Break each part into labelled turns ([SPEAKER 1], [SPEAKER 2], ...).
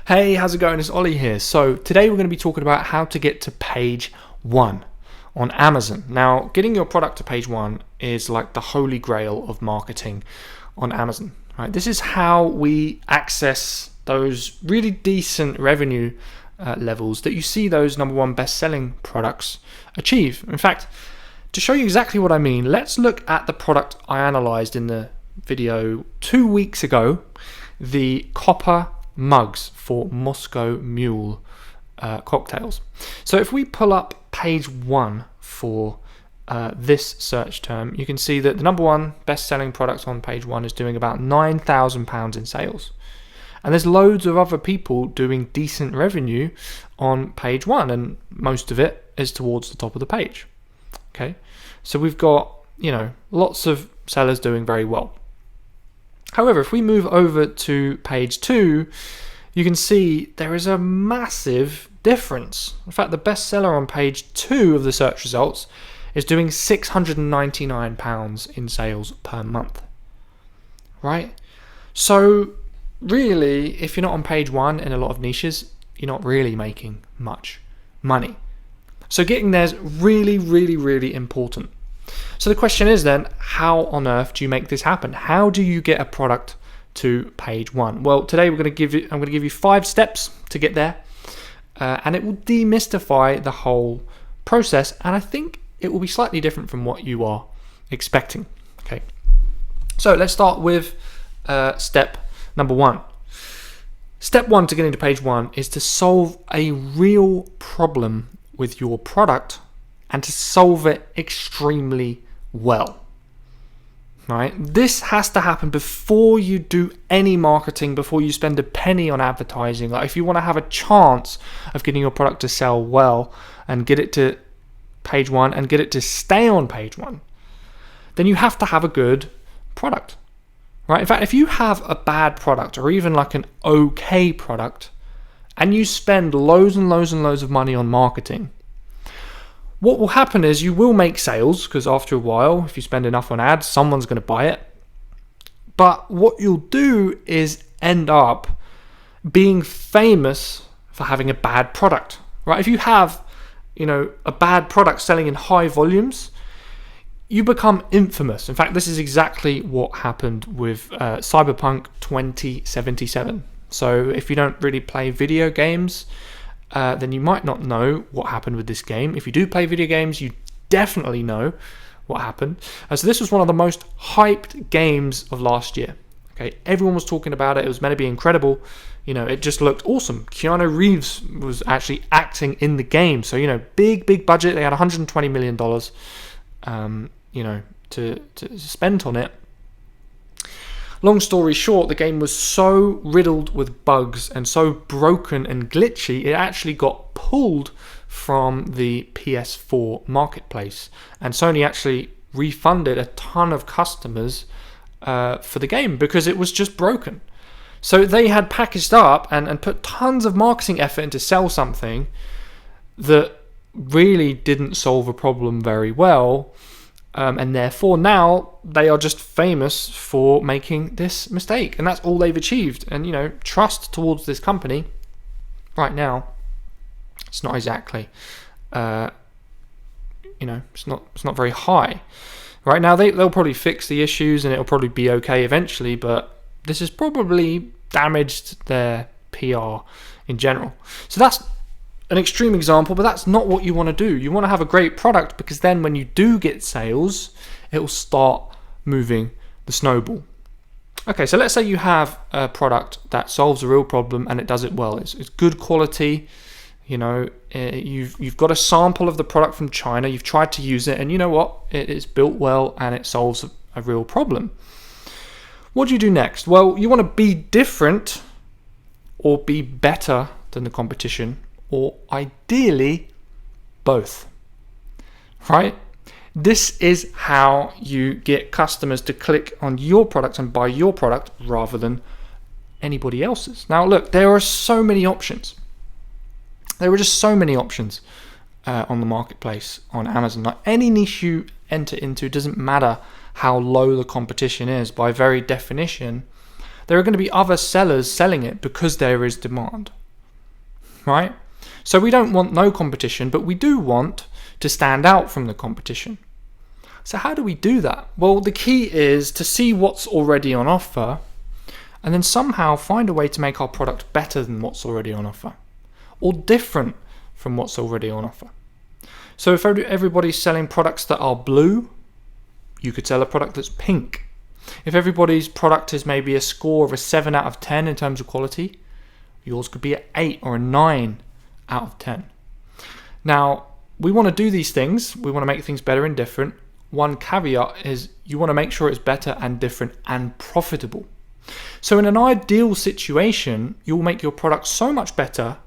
[SPEAKER 1] Hey, how's it going? It's Ollie here. So today we're going to be talking about how to get to page 1 on Amazon. Now, getting your product to page 1 is like the holy grail of marketing on Amazon. Right? This is how we access those really decent revenue levels that you see those number one best-selling products achieve. In fact, to show you exactly what I mean, let's look at the product I analyzed in the video 2 weeks ago, the copper mugs for Moscow Mule cocktails. So if we pull up page 1 for this search term, you can see that the number one best-selling product on page 1 is doing about £9,000 in sales. And there's loads of other people doing decent revenue on page 1, and most of it is towards the top of the page. Okay, so we've got, lots of sellers doing very well. However, if we move over to page 2, you can see there is a massive difference. In fact, the best seller on page 2 of the search results is doing £699 in sales per month. Right? So really, if you're not on page 1 in a lot of niches, you're not really making much money. So getting there is really, really, really important. So the question is then, how on earth do you make this happen? How do you get a product to page 1? Well, today I'm going to give you 5 steps to get there, and it will demystify the whole process, and I think it will be slightly different from what you are expecting. Okay, so let's start with step number 1. Step 1 to getting to page 1 is to solve a real problem with your product and to solve it extremely well. Right? This has to happen before you do any marketing, before you spend a penny on advertising. Like if you want to have a chance of getting your product to sell well and get it to page 1 and get it to stay on page 1, then you have to have a good product. Right? In fact, if you have a bad product or even like an okay product and you spend loads and loads and loads of money on marketing, what will happen is you will make sales, because after a while, if you spend enough on ads, someone's going to buy it. But what you'll do is end up being famous for having a bad product, right? If you have, a bad product selling in high volumes, you become infamous. In fact, this is exactly what happened with Cyberpunk 2077. So if you don't really play video games, then you might not know what happened with this game. If you do play video games, you definitely know what happened. So this was one of the most hyped games of last year. Okay, everyone was talking about it. It was meant to be incredible. It just looked awesome. Keanu Reeves was actually acting in the game. So, big budget. They had $120 million, to spend on it. Long story short, the game was so riddled with bugs and so broken and glitchy, it actually got pulled from the PS4 marketplace. And Sony actually refunded a ton of customers for the game because it was just broken. So they had packaged up and put tons of marketing effort into sell something that really didn't solve a problem very well. And therefore now they are just famous for making this mistake, and that's all they've achieved. And trust towards this company right now, it's not exactly it's not very high right now. They'll probably fix the issues and it'll probably be okay eventually, but this has probably damaged their PR in general. So that's an extreme example, but that's not what you want to do. You want to have a great product, because then when you do get sales, it will start moving the snowball. Okay, so let's say you have a product that solves a real problem and it does it well. It's good quality. You've got a sample of the product from China. You've tried to use it, and you know what? It's built well and it solves a real problem. What do you do next? Well, you want to be different or be better than the competition, or ideally both, right? This is how you get customers to click on your product and buy your product rather than anybody else's. Now look, there are so many options. There are just so many options on the marketplace on Amazon. Like any niche you enter into, doesn't matter how low the competition is. By very definition, there are going to be other sellers selling it because there is demand, right? So we don't want no competition, but we do want to stand out from the competition. So how do we do that? Well, the key is to see what's already on offer and then somehow find a way to make our product better than what's already on offer or different from what's already on offer. So if everybody's selling products that are blue, you could sell a product that's pink. If everybody's product is maybe a score of a 7 out of 10 in terms of quality, yours could be an 8 or a 9 out of 10. Now, we want to do these things. We want to make things better and different. One caveat is you want to make sure it's better and different and profitable. So in an ideal situation, you'll make your product so much better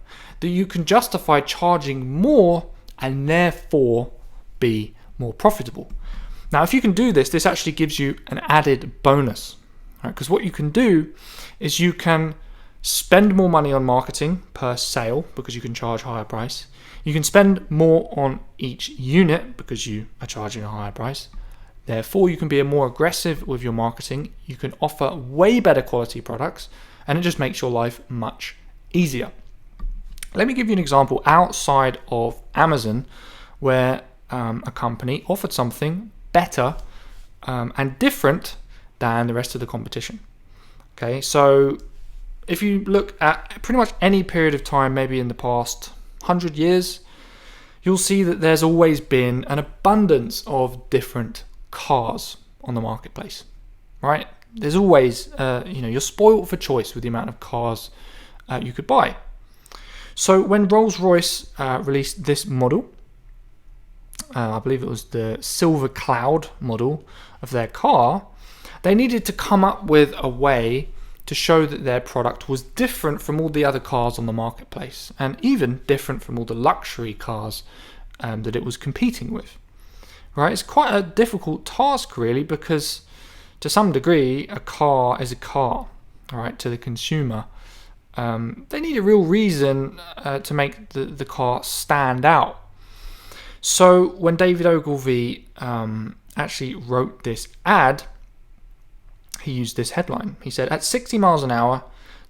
[SPEAKER 1] that you can justify charging more and therefore be more profitable. Now, if you can do this, this actually gives you an added bonus, right? Because what you can do is you can spend more money on marketing per sale because you can charge a higher price. You can spend more on each unit because you are charging a higher price. Therefore, you can be more aggressive with your marketing. You can offer way better quality products, and it just makes your life much easier. Let me give you an example outside of Amazon where a company offered something better and different than the rest of the competition. Okay, so if you look at pretty much any period of time, maybe in the past 100 years, you'll see that there's always been an abundance of different cars on the marketplace, right? There's always, you're spoiled for choice with the amount of cars you could buy. So when Rolls-Royce released this model, I believe it was the Silver Cloud model of their car, they needed to come up with a way to show that their product was different from all the other cars on the marketplace and even different from all the luxury cars that it was competing with. Right? It's quite a difficult task really because to some degree a car is a car, right, to the consumer. They need a real reason to make the car stand out. So when David Ogilvy actually wrote this ad, he used this headline. He said, "At 60 miles an hour,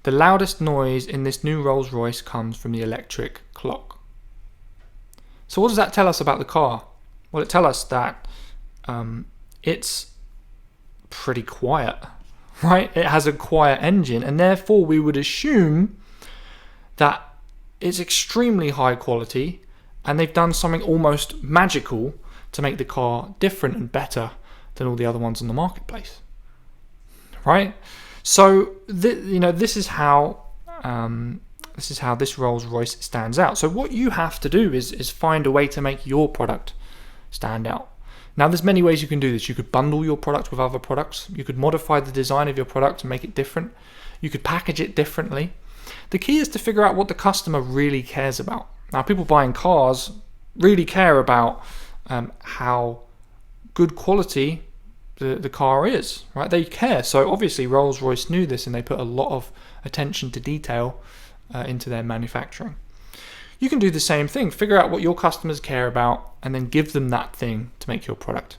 [SPEAKER 1] the loudest noise in this new Rolls-Royce comes from the electric clock." So what does that tell us about the car? Well, it tells us that it's pretty quiet, right? It has a quiet engine, and therefore we would assume that it's extremely high quality, and they've done something almost magical to make the car different and better than all the other ones on the marketplace. Right, so this is how this Rolls-Royce stands out. So what you have to do is find a way to make your product stand out. Now, there's many ways you can do this. You could bundle your product with other products. You could modify the design of your product to make it different. You could package it differently. The key is to figure out what the customer really cares about. Now, people buying cars really care about how good quality the car is, right? They care. So obviously Rolls-Royce knew this and they put a lot of attention to detail into their manufacturing. You can do the same thing. Figure out what your customers care about and then give them that thing to make your product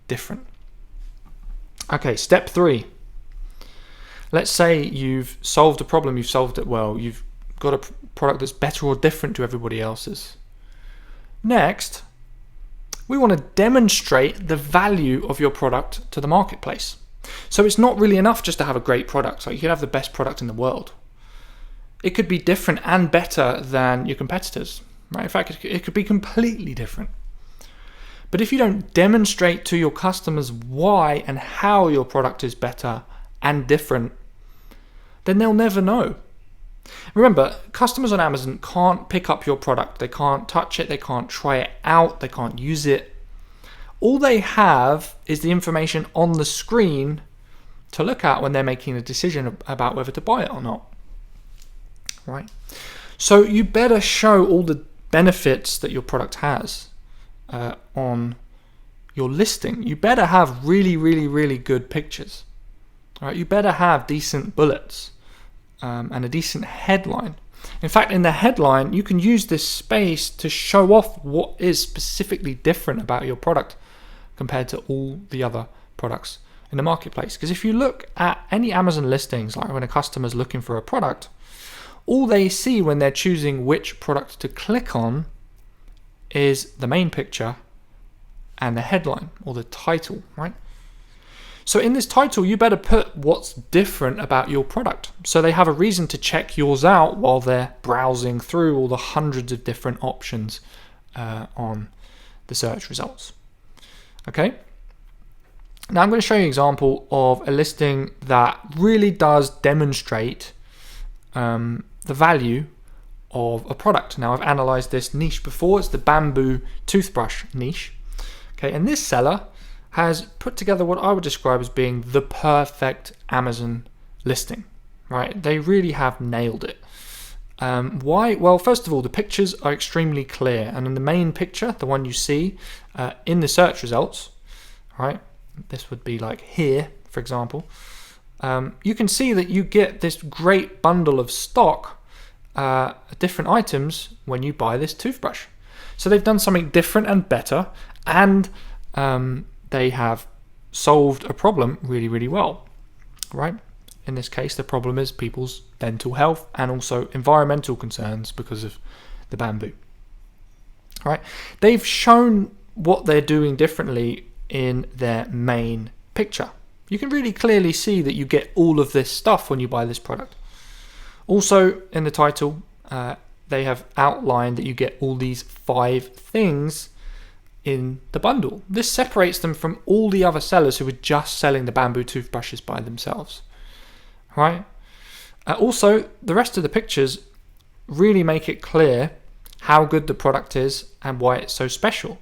[SPEAKER 1] different. Okay, step 3. Let's say you've solved a problem, you've solved it well, you've got a product that's better or different to everybody else's. Next, we want to demonstrate the value of your product to the marketplace. So it's not really enough just to have a great product. Like you could have the best product in the world. It could be different and better than your competitors, right? In fact, it could be completely different. But if you don't demonstrate to your customers why and how your product is better and different, then they'll never know. Remember, customers on Amazon can't pick up your product. They can't touch it. They can't try it out. They can't use it. All they have is the information on the screen to look at when they're making a decision about whether to buy it or not. Right? So you better show all the benefits that your product has on your listing. You better have really, really, really good pictures. All right? You better have decent bullets. And a decent headline. In fact, in the headline, you can use this space to show off what is specifically different about your product compared to all the other products in the marketplace. Because if you look at any Amazon listings, like when a customer's looking for a product, all they see when they're choosing which product to click on is the main picture and the headline or the title, right? So in this title, you better put what's different about your product, so they have a reason to check yours out while they're browsing through all the hundreds of different options on the search results. Okay. Now I'm going to show you an example of a listing that really does demonstrate the value of a product. Now I've analyzed this niche before. It's the bamboo toothbrush niche. Okay, and this seller has put together what I would describe as being the perfect Amazon listing, right? They really have nailed it. Why? Well, first of all, the pictures are extremely clear, and in the main picture, the one you see in the search results, right? This would be like here, for example. You can see that you get this great bundle of stock, different items when you buy this toothbrush. So they've done something different and better, and they have solved a problem really, really well, right? In this case, the problem is people's dental health and also environmental concerns because of the bamboo, right? They've shown what they're doing differently in their main picture. You can really clearly see that you get all of this stuff when you buy this product. Also, in the title, they have outlined that you get all these 5 things in the bundle. This separates them from all the other sellers who are just selling the bamboo toothbrushes by themselves, right? Also, the rest of the pictures really make it clear how good the product is and why it's so special.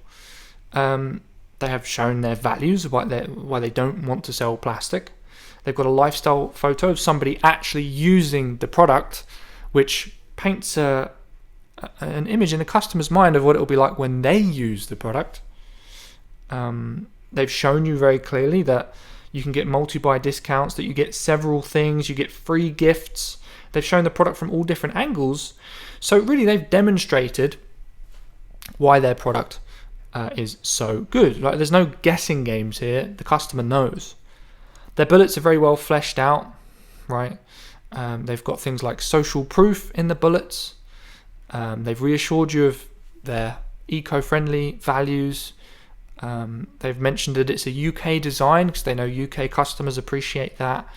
[SPEAKER 1] They have shown their values, why they don't want to sell plastic. They've got a lifestyle photo of somebody actually using the product, which paints an image in the customer's mind of what it will be like when they use the product. They've shown you very clearly that you can get multi-buy discounts, that you get several things, you get free gifts. They've shown the product from all different angles. So really they've demonstrated why their product is so good. Like, there's no guessing games here. The customer knows. Their bullets are very well fleshed out, right? They've got things like social proof in the bullets. They've reassured you of their eco-friendly values. They've mentioned that it's a UK design because they know UK customers appreciate that.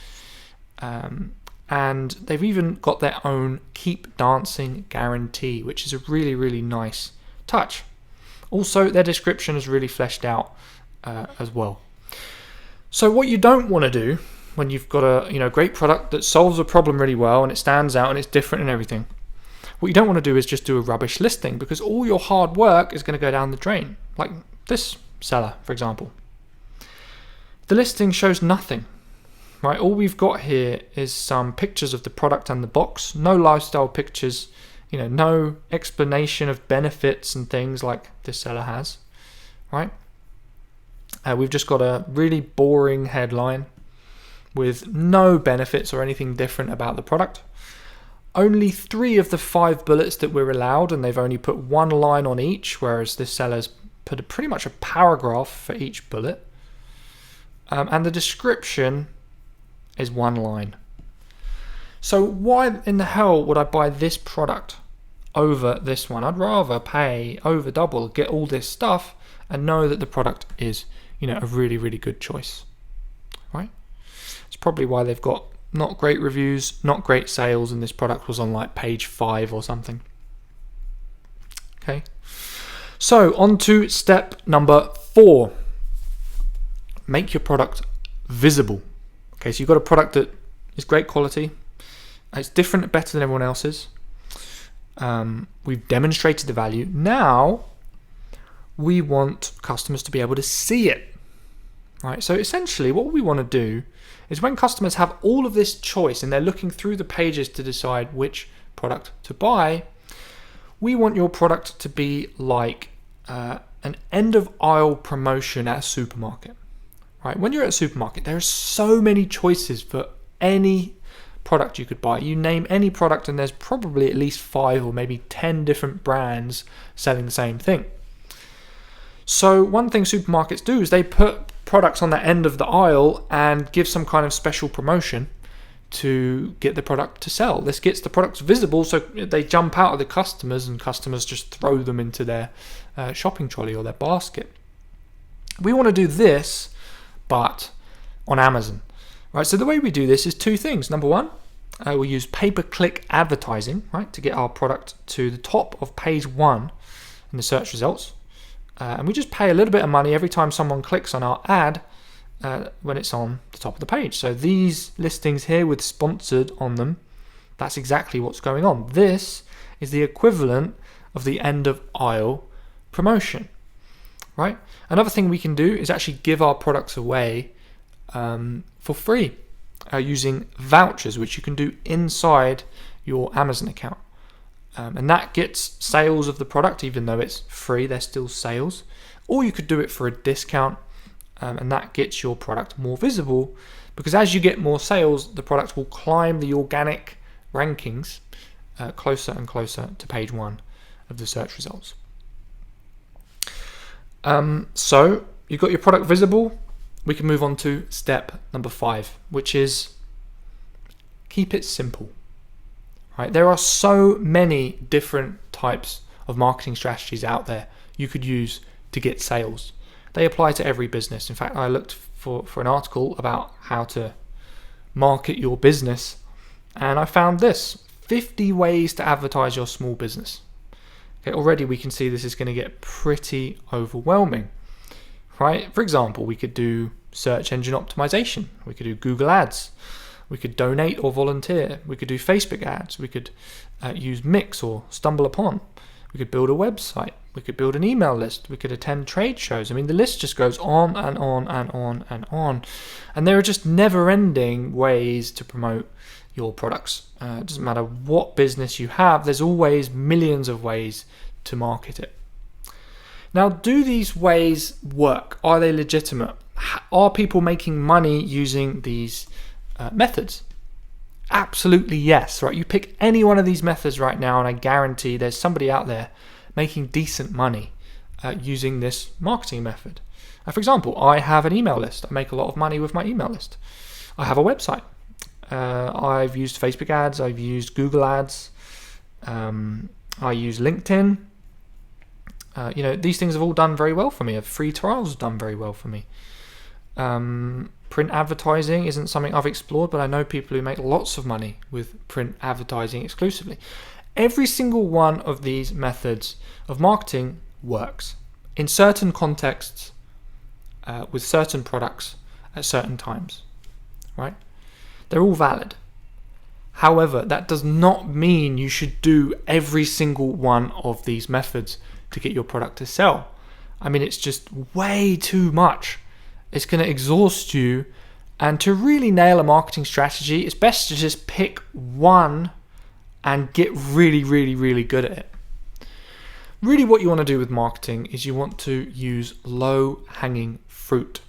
[SPEAKER 1] And they've even got their own keep dancing guarantee, which is a really, really nice touch. Also, their description is really fleshed out as well. So what you don't want to do when you've got a great product that solves a problem really well and it stands out and it's different and everything, what you don't want to do is just do a rubbish listing, because all your hard work is going to go down the drain. Like this seller, for example. The listing shows nothing, right? All we've got here is some pictures of the product and the box, no lifestyle pictures, no explanation of benefits and things like this seller has, right? We've just got a really boring headline with no benefits or anything different about the product. Only 3 of the 5 bullets that we're allowed, and they've only put 1 line on each, whereas this seller's put pretty much a paragraph for each bullet. And the description is 1 line. So why in the hell would I buy this product over this one? I'd rather pay over double, get all this stuff, and know that the product is, a really, really good choice, right? It's probably why they've got not great reviews, not great sales, and this product was on like page 5 or something. Okay. So on to step number 4. Make your product visible. Okay, so you've got a product that is great quality. It's different, better than everyone else's. We've demonstrated the value. Now we want customers to be able to see it, right? So essentially what we want to do is, when customers have all of this choice and they're looking through the pages to decide which product to buy, we want your product to be like an end of aisle promotion at a supermarket, right? When you're at a supermarket, there are so many choices for any product you could buy. You name any product and there's probably at least 5 or maybe 10 different brands selling the same thing. So one thing supermarkets do is they put products on that end of the aisle and give some kind of special promotion to get the product to sell. This gets the products visible so they jump out of the customers and customers just throw them into their shopping trolley or their basket. We want to do this, but on Amazon. Right, so the way we do this is two things. Number one, we use pay-per-click advertising, right, to get our product to the top of page 1 in the search results. And we just pay a little bit of money every time someone clicks on our ad when it's on the top of the page. So these listings here with sponsored on them, that's exactly what's going on. This is the equivalent of the end of aisle promotion, right? Another thing we can do is actually give our products away for free using vouchers, which you can do inside your Amazon account. And that gets sales of the product, even though it's free, they're still sales. Or you could do it for a discount, and that gets your product more visible, because as you get more sales, the product will climb the organic rankings closer and closer to page 1 of the search results. So you've got your product visible. We can move on to step number 5, which is keep it simple. Right? There are so many different types of marketing strategies out there you could use to get sales. They apply to every business. In fact, I looked for an article about how to market your business, and I found this: 50 ways to advertise your small business. Okay, already we can see this is going to get pretty overwhelming. Right? For example, we could do search engine optimization. We could do Google Ads. We could donate or volunteer. We could do Facebook ads. We could use Mix or Stumble Upon. We could build a website. We could build an email list. We could attend trade shows. I mean, the list just goes on and on and on and on. And there are just never-ending ways to promote your products. It doesn't matter what business you have. There's always millions of ways to market it. Now, do these ways work? Are they legitimate? Are people making money using these methods? Absolutely yes, right? You pick any one of these methods right now and I guarantee there's somebody out there making decent money using this marketing method. For example, I have an email list. I make a lot of money with my email list. I have a website. I've used Facebook ads. I've used Google ads. I use LinkedIn. These things have all done very well for me. Free trials have done very well for me. Print advertising isn't something I've explored, but I know people who make lots of money with print advertising exclusively. Every single one of these methods of marketing works in certain contexts with certain products at certain times, right? They're all valid. However, that does not mean you should do every single one of these methods to get your product to sell. I mean, it's just way too much. It's going to exhaust you. And to really nail a marketing strategy, it's best to just pick one and get really, really, really good at it. Really what you want to do with marketing is you want to use low-hanging fruit,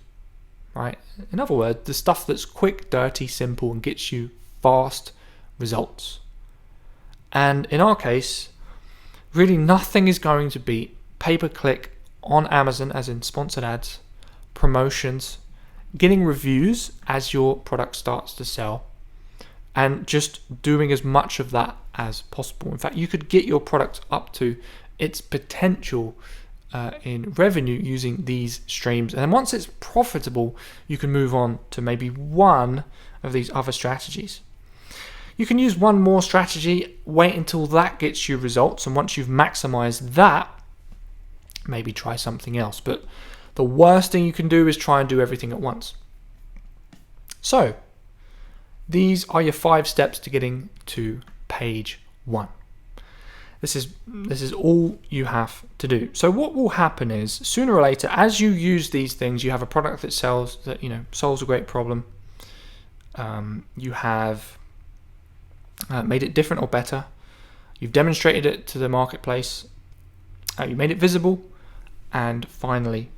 [SPEAKER 1] right? In other words, the stuff that's quick, dirty, simple, and gets you fast results. And in our case, really nothing is going to beat pay-per-click on Amazon, as in sponsored ads, promotions, getting reviews as your product starts to sell, and just doing as much of that as possible. In fact, you could get your product up to its potential in revenue using these streams. And then once it's profitable, you can move on to maybe one of these other strategies. You can use one more strategy, wait until that gets you results, and once you've maximized that, maybe try something else. But the worst thing you can do is try and do everything at once. So, these are your 5 steps to getting to page 1. This is all you have to do. So what will happen is, sooner or later, as you use these things, you have a product that sells, that solves a great problem. You have made it different or better. You've demonstrated it to the marketplace. You made it visible, and finally,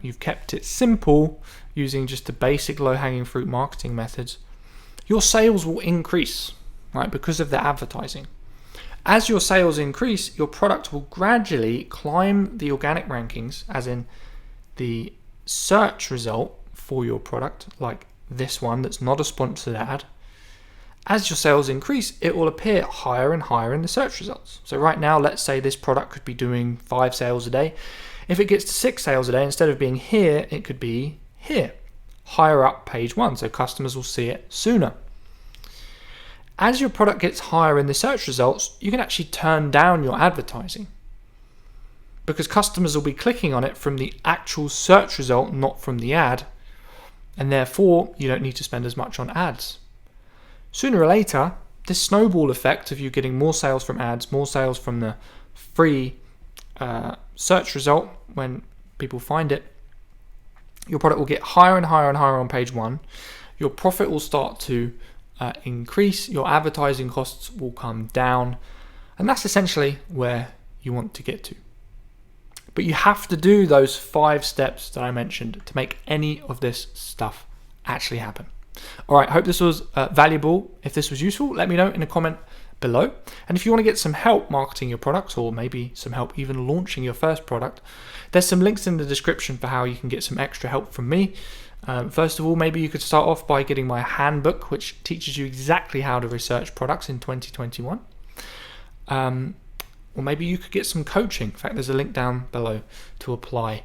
[SPEAKER 1] you've kept it simple using just the basic low-hanging fruit marketing methods. Your sales will increase, right, because of the advertising. As your sales increase, your product will gradually climb the organic rankings, as in the search result for your product, like this one that's not a sponsored ad, as your sales increase, it will appear higher and higher in the search results. So right now, let's say this product could be doing 5 sales a day. If it gets to 6 sales a day, instead of being here, it could be here, higher up page 1, so customers will see it sooner. As your product gets higher in the search results, you can actually turn down your advertising, because customers will be clicking on it from the actual search result, not from the ad, and therefore you don't need to spend as much on ads. Sooner or later, this snowball effect of you getting more sales from ads, more sales from the free search result when people find it, your product will get higher and higher and higher on page 1. Your profit will start to increase, your advertising costs will come down, and that's essentially where you want to get to. But you have to do those 5 steps that I mentioned to make any of this stuff actually happen. All right, hope this was valuable. If this was useful, let me know in a comment below. And if you want to get some help marketing your products, or maybe some help even launching your first product, there's some links in the description for how you can get some extra help from me. First of all, maybe you could start off by getting my handbook, which teaches you exactly how to research products in 2021. Or maybe you could get some coaching. In fact, there's a link down below to apply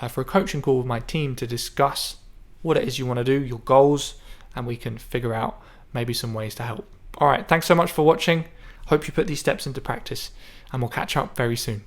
[SPEAKER 1] for a coaching call with my team to discuss what it is you want to do, your goals, and we can figure out maybe some ways to help. All right, thanks so much for watching. Hope you put these steps into practice, and we'll catch up very soon.